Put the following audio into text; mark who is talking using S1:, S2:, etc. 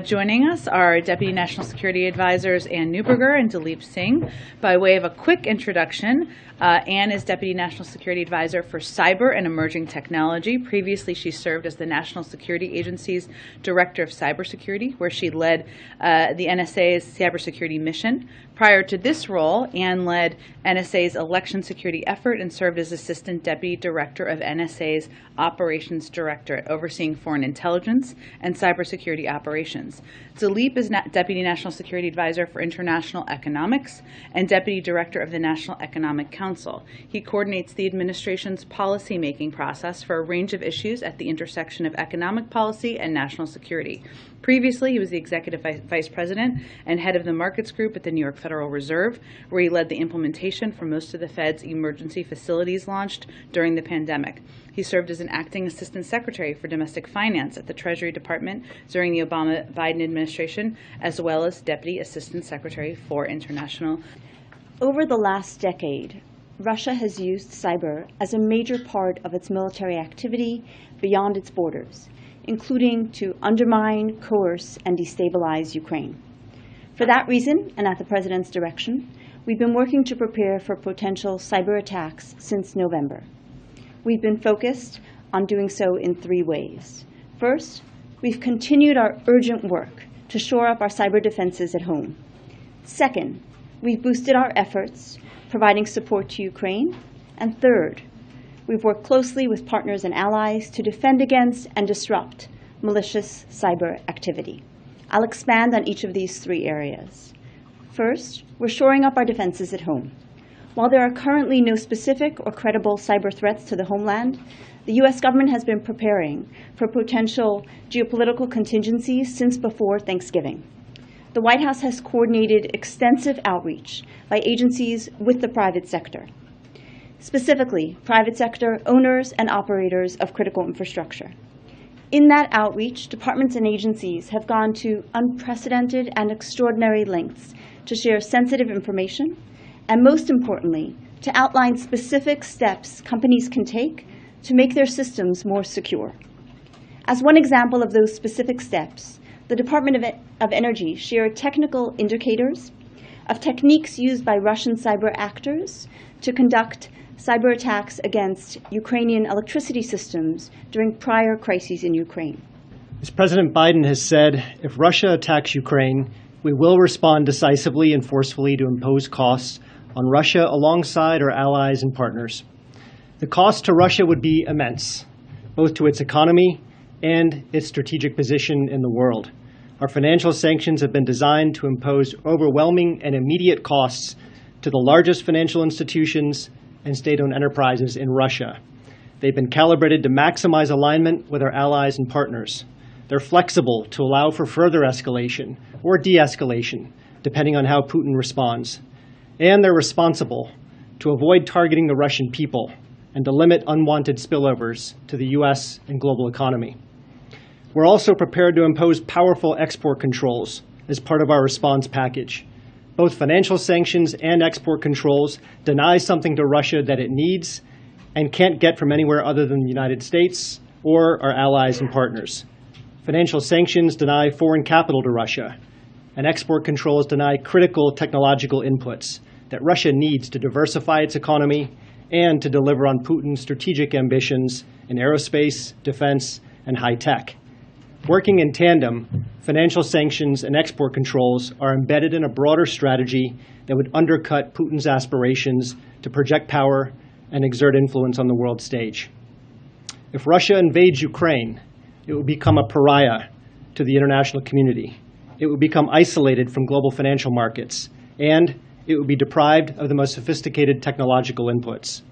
S1: Joining us are Deputy National Security Advisors Ann Neuberger and Dilip Singh. By way of a quick introduction, Ann is Deputy National Security Advisor for Cyber and Emerging Technology. Previously, she served as the National Security Agency's Director of Cybersecurity, where she led the NSA's cybersecurity mission. Prior to this role, Ann led NSA's election security effort and served as Assistant Deputy Director of NSA's Operations Directorate, overseeing foreign intelligence and cybersecurity operations. Dilip is Deputy National Security Advisor for International Economics and Deputy Director of the National Economic Council. He coordinates the administration's policy-making process for a range of issues at the intersection of economic policy and national security. Previously, he was the Executive Vice President and head of the Markets Group at the New York Federal Reserve, where he led the implementation for most of the Fed's emergency facilities launched during the pandemic. He served as an acting Assistant Secretary for Domestic Finance at the Treasury Department during the Obama-Biden administration, as well as Deputy Assistant Secretary for International.
S2: Over the last decade, Russia has used cyber as a major part of its military activity beyond its borders, including to undermine, coerce, and destabilize Ukraine. For that reason, and at the President's direction, we've been working to prepare for potential cyber attacks since November. We've been focused on doing so in three ways. First, we've continued our urgent work to shore up our cyber defenses at home. Second, we've boosted our efforts, providing support to Ukraine. And third, we've worked closely with partners and allies to defend against and disrupt malicious cyber activity. I'll expand on each of these three areas. First, we're shoring up our defenses at home. While there are currently no specific or credible cyber threats to the homeland, the U.S. government has been preparing for potential geopolitical contingencies since before Thanksgiving. The White House has coordinated extensive outreach by agencies with the private sector, specifically private sector owners and operators of critical infrastructure. In that outreach, departments and agencies have gone to unprecedented and extraordinary lengths to share sensitive information, and most importantly, to outline specific steps companies can take to make their systems more secure. As one example of those specific steps, the Department of Energy shared technical indicators of techniques used by Russian cyber actors to conduct cyber attacks against Ukrainian electricity systems during prior crises in Ukraine.
S3: As President Biden has said, if Russia attacks Ukraine, we will respond decisively and forcefully to impose costs on Russia alongside our allies and partners. The cost to Russia would be immense, both to its economy and its strategic position in the world. Our financial sanctions have been designed to impose overwhelming and immediate costs to the largest financial institutions and state-owned enterprises in Russia. They've been calibrated to maximize alignment with our allies and partners. They're flexible to allow for further escalation or de-escalation, depending on how Putin responds. And they're responsible to avoid targeting the Russian people and to limit unwanted spillovers to the U.S. and global economy. We're also prepared to impose powerful export controls as part of our response package. Both financial sanctions and export controls deny something to Russia that it needs and can't get from anywhere other than the United States or our allies and partners. Financial sanctions deny foreign capital to Russia, and export controls deny critical technological inputs that Russia needs to diversify its economy and to deliver on Putin's strategic ambitions in aerospace, defense, and high tech. Working in tandem, financial sanctions and export controls are embedded in a broader strategy that would undercut Putin's aspirations to project power and exert influence on the world stage. If Russia invades Ukraine, it will become a pariah to the international community. It will become isolated from global financial markets, and it will be deprived of the most sophisticated technological inputs.